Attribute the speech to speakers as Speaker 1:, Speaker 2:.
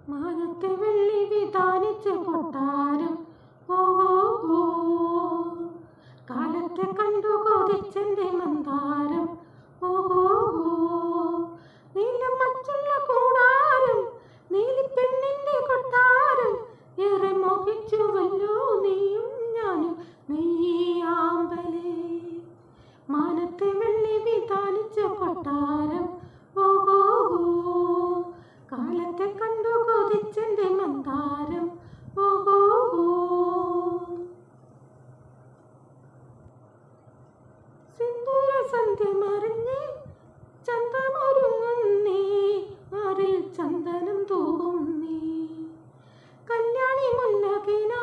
Speaker 1: മാനത്തെ വെള്ളി വിധാനിച്ച് കൊട്ടാരം ഓ ഓ, കാലത്തെ കണ്ടു കൊതിച്ചെന്റെ മന്ദാരം ഓ ഓ, നീലം മച്ചുള്ള കൂടാരം നീലിപ്പെണ്ണിന്റെ കൊട്ടാരം ഏറെ മോഹിച്ചുവല്ലോ നീയും ഞാനും നെയ്യാമ്പലേ. മാനത്തെ വെള്ളി വിധാനിച്ച് കൊട്ടാരം ഓ ഓ, കാലത്തെ കണ്ടു കൊതിച്ചെന്റെ മന്ദാരം ഓ ഓ. സിന്ദൂര സന്ധ്യ മറിഞ്ഞ് ചന്തമൊരുങ്ങുന്നേ, ആരിൽ ചന്ദനം തൂകുന്നേ, കല്യാണി മുല്ലകിനാ